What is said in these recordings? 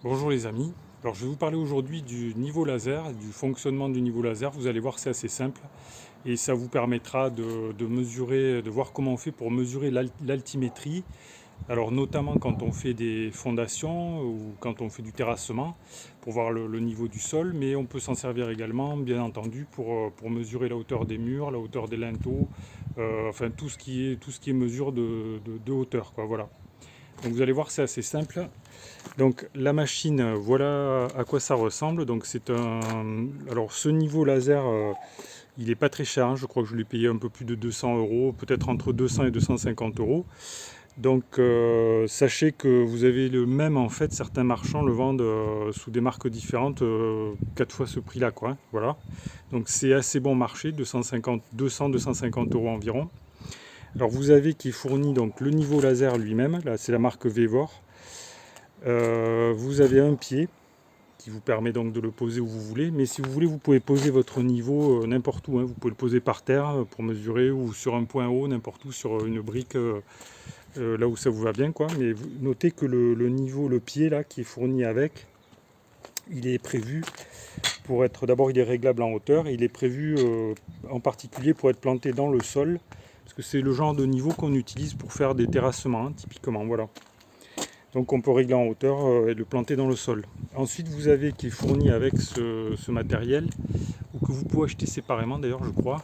Bonjour les amis, alors je vais vous parler aujourd'hui du niveau laser, du fonctionnement du niveau laser. Vous allez voir, c'est assez simple et ça vous permettra de mesurer, de voir comment on fait pour mesurer l'altimétrie. Alors notamment quand on fait des fondations ou quand on fait du terrassement pour voir le niveau du sol, mais on peut s'en servir également bien entendu pour mesurer la hauteur des murs, la hauteur des linteaux, enfin tout ce qui est mesure de hauteur, quoi, voilà. Donc vous allez voir, c'est assez simple. Donc la machine, voilà à quoi ça ressemble. Donc c'est un. Alors ce niveau laser, il n'est pas très cher, hein. Je crois que je l'ai payé un peu plus de 200 euros, peut-être entre 200 et 250 euros. Donc sachez que vous avez le même en fait, certains marchands le vendent sous des marques différentes, 4 fois ce prix-là, quoi, hein. Voilà. Donc c'est assez bon marché, 250, 200, 250 euros environ. Alors vous avez qui est fourni donc le niveau laser lui-même, là c'est la marque Vevor. Vous avez un pied qui vous permet donc de le poser où vous voulez, mais si vous voulez vous pouvez poser votre niveau n'importe où, hein. Vous pouvez le poser par terre pour mesurer ou sur un point haut, n'importe où, sur une brique, là où ça vous va bien, quoi. Mais vous notez que le niveau, le pied là qui est fourni avec, il est prévu pour être, d'abord il est réglable en hauteur et il est prévu en particulier pour être planté dans le sol, parce que c'est le genre de niveau qu'on utilise pour faire des terrassements, hein, typiquement, voilà. Donc on peut régler en hauteur et le planter dans le sol. Ensuite vous avez qui est fourni avec ce matériel, ou que vous pouvez acheter séparément d'ailleurs je crois.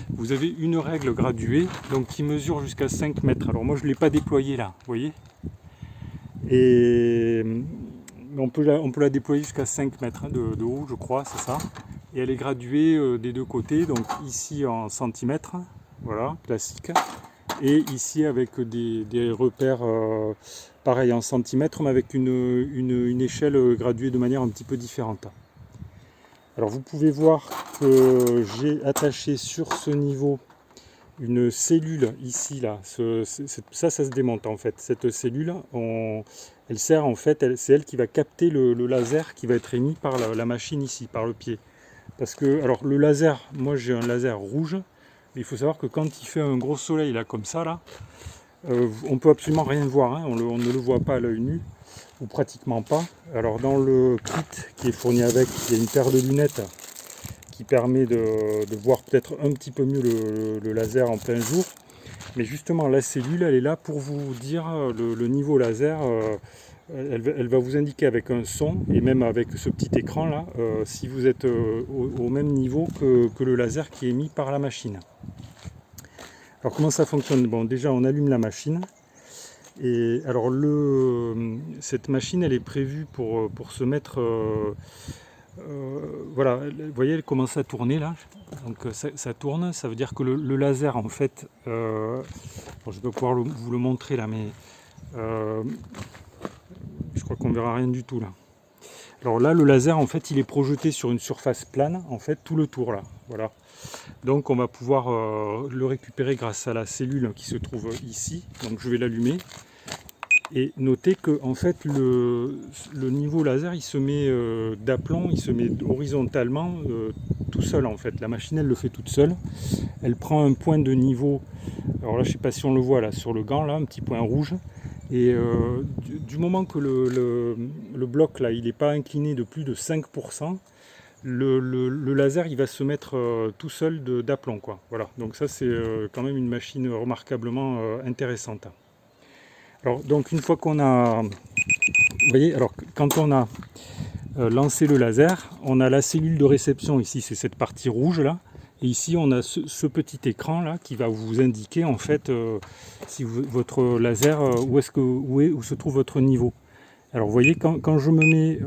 Vous avez une règle graduée donc qui mesure jusqu'à 5 mètres. Alors moi je ne l'ai pas déployée là, vous voyez. Et on peut la déployer jusqu'à 5 mètres, hein, de haut je crois, c'est ça. Et elle est graduée des deux côtés, donc ici en centimètres, voilà, classique. Et ici avec des repères pareil en centimètres, mais avec une échelle graduée de manière un petit peu différente. Alors vous pouvez voir que j'ai attaché sur ce niveau une cellule ici, là. Ça se démonte en fait. Cette cellule, elle sert en fait, c'est elle qui va capter le laser qui va être émis par la machine ici, par le pied. Parce que, alors le laser, moi j'ai un laser rouge, mais il faut savoir que quand il fait un gros soleil là comme ça, là, on peut absolument rien voir, hein. On ne le voit pas à l'œil nu, ou pratiquement pas. Alors dans le kit qui est fourni avec, il y a une paire de lunettes qui permet de voir peut-être un petit peu mieux le laser en plein jour. Mais justement la cellule, elle est là pour vous dire le niveau laser. Elle va vous indiquer avec un son et même avec ce petit écran là si vous êtes au même niveau que le laser qui est émis par la machine. Alors comment ça fonctionne? Bon, déjà on allume la machine. Et alors cette machine, elle est prévue pour se mettre, voilà, vous voyez, elle commence à tourner là. Donc ça tourne, ça veut dire que le laser en fait, bon, je vais pas pouvoir vous le montrer là, mais je crois qu'on verra rien du tout là. Alors là, le laser en fait, il est projeté sur une surface plane, en fait, tout le tour là, voilà. Donc on va pouvoir le récupérer grâce à la cellule qui se trouve ici. Donc je vais l'allumer. Et notez que en fait le niveau laser il se met d'aplomb, il se met horizontalement tout seul en fait. La machine elle le fait toute seule. Elle prend un point de niveau, alors là je sais pas si on le voit là sur le gant là, un petit point rouge. Et du moment que le bloc là il n'est pas incliné de plus de 5%, le laser il va se mettre tout seul d'aplomb, quoi. Voilà, donc ça c'est quand même une machine remarquablement intéressante. Alors donc une fois qu'on a, vous voyez, alors quand on a lancé le laser, on a la cellule de réception ici, c'est cette partie rouge là, et ici on a ce petit écran là qui va vous indiquer en fait si votre laser, où se trouve votre niveau. Alors vous voyez, quand je me mets,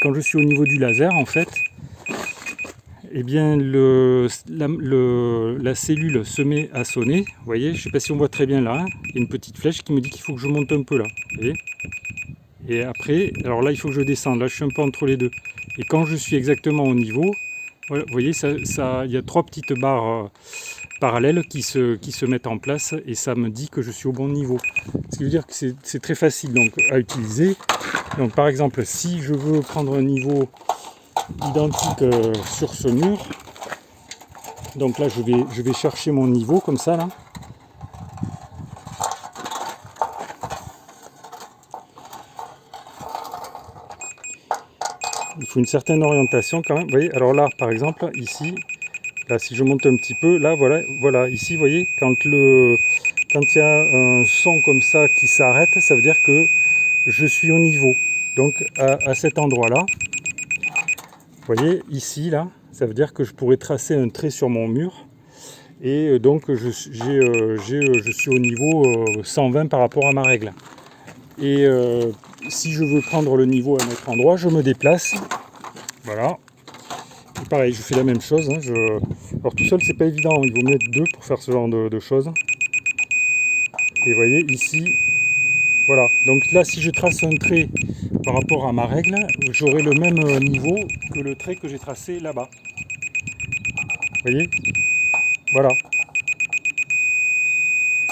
quand je suis au niveau du laser en fait, eh bien la cellule se met à sonner. Vous voyez, je ne sais pas si on voit très bien là, hein. Il y a une petite flèche qui me dit qu'il faut que je monte un peu là. Vous voyez. Et après, alors là il faut que je descende, là je suis un peu entre les deux. Et quand je suis exactement au niveau, voilà, vous voyez, il y a trois petites barres parallèles qui se mettent en place et ça me dit que je suis au bon niveau. Ce qui veut dire que c'est très facile donc, à utiliser. Donc par exemple, si je veux prendre un niveau identique sur ce mur, donc là je vais chercher mon niveau comme ça là. il faut une certaine orientation quand même. Vous voyez, alors là, par exemple, ici, là, si je monte un petit peu, là, voilà, ici, vous voyez, quand il y a un son comme ça qui s'arrête, ça veut dire que je suis au niveau. Donc, à cet endroit-là, vous voyez, ici, là, ça veut dire que je pourrais tracer un trait sur mon mur. Et donc, je suis au niveau 120 par rapport à ma règle. Et si je veux prendre le niveau à un autre endroit, je me déplace. Voilà. Et pareil, je fais la même chose. Hein, alors tout seul, c'est pas évident. Il vaut mieux être deux pour faire ce genre de choses. Et vous voyez, ici, voilà. Donc là, si je trace un trait par rapport à ma règle, j'aurai le même niveau que le trait que j'ai tracé là-bas. Vous voyez? Voilà.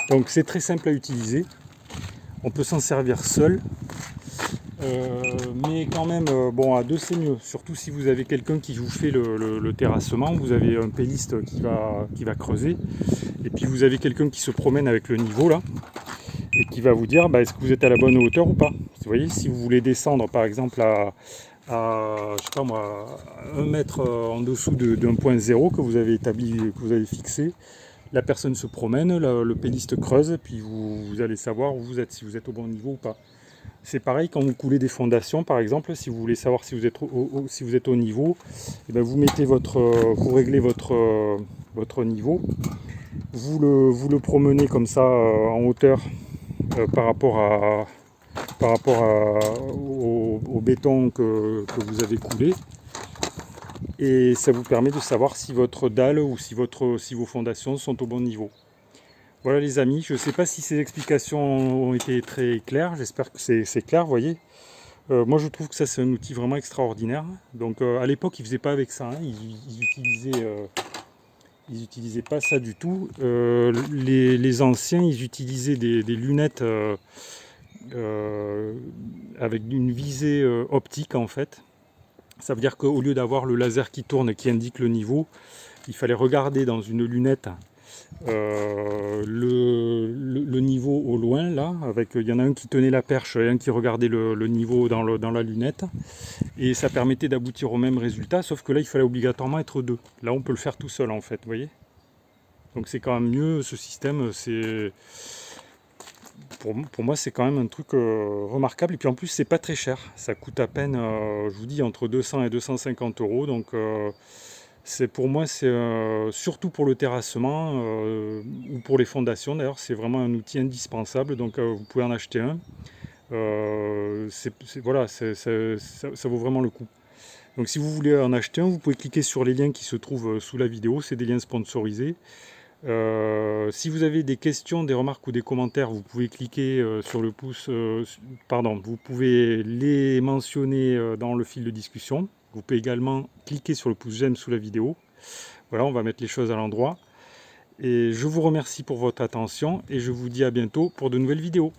Donc c'est très simple à utiliser. On peut s'en servir seul. Mais quand même, bon, à deux c'est mieux, surtout si vous avez quelqu'un qui vous fait le terrassement, vous avez un péliste qui va creuser, et puis vous avez quelqu'un qui se promène avec le niveau là, et qui va vous dire est-ce que vous êtes à la bonne hauteur ou pas. Vous voyez, si vous voulez descendre par exemple à je sais pas moi, 1 mètre en dessous d'un point zéro que vous avez établi, que vous avez fixé, la personne se promène, le péliste creuse, puis vous allez savoir où vous êtes, si vous êtes au bon niveau ou pas. C'est pareil quand vous coulez des fondations, par exemple, si vous voulez savoir si vous êtes si vous êtes au niveau, et bien vous mettez vous réglez votre niveau, vous le promenez comme ça en hauteur par rapport au béton que vous avez coulé, et ça vous permet de savoir si votre dalle ou si vos fondations sont au bon niveau. Voilà les amis, je ne sais pas si ces explications ont été très claires, j'espère que c'est clair, vous voyez. Moi je trouve que ça c'est un outil vraiment extraordinaire. Donc à l'époque ils ne faisaient pas avec ça, hein. Ils utilisaient pas ça du tout. Les anciens ils utilisaient des lunettes avec une visée optique en fait. Ça veut dire qu'au lieu d'avoir le laser qui tourne et qui indique le niveau, il fallait regarder dans une lunette le niveau au loin là, il y en a un qui tenait la perche et un qui regardait le niveau dans la lunette, et ça permettait d'aboutir au même résultat, sauf que là il fallait obligatoirement être deux. Là on peut le faire tout seul en fait, vous voyez. Donc c'est quand même mieux ce système, pour moi c'est quand même un truc remarquable, et puis en plus c'est pas très cher, ça coûte à peine, je vous dis, entre 200 et 250 euros, donc pour moi, c'est surtout pour le terrassement ou pour les fondations. D'ailleurs, c'est vraiment un outil indispensable. Donc, vous pouvez en acheter un. Voilà, ça vaut vraiment le coup. Donc, si vous voulez en acheter un, vous pouvez cliquer sur les liens qui se trouvent sous la vidéo. C'est des liens sponsorisés. Si vous avez des questions, des remarques ou des commentaires, vous pouvez cliquer sur le pouce. Vous pouvez les mentionner dans le fil de discussion. Vous pouvez également cliquer sur le pouce j'aime sous la vidéo. Voilà, on va mettre les choses à l'endroit. Et je vous remercie pour votre attention et je vous dis à bientôt pour de nouvelles vidéos.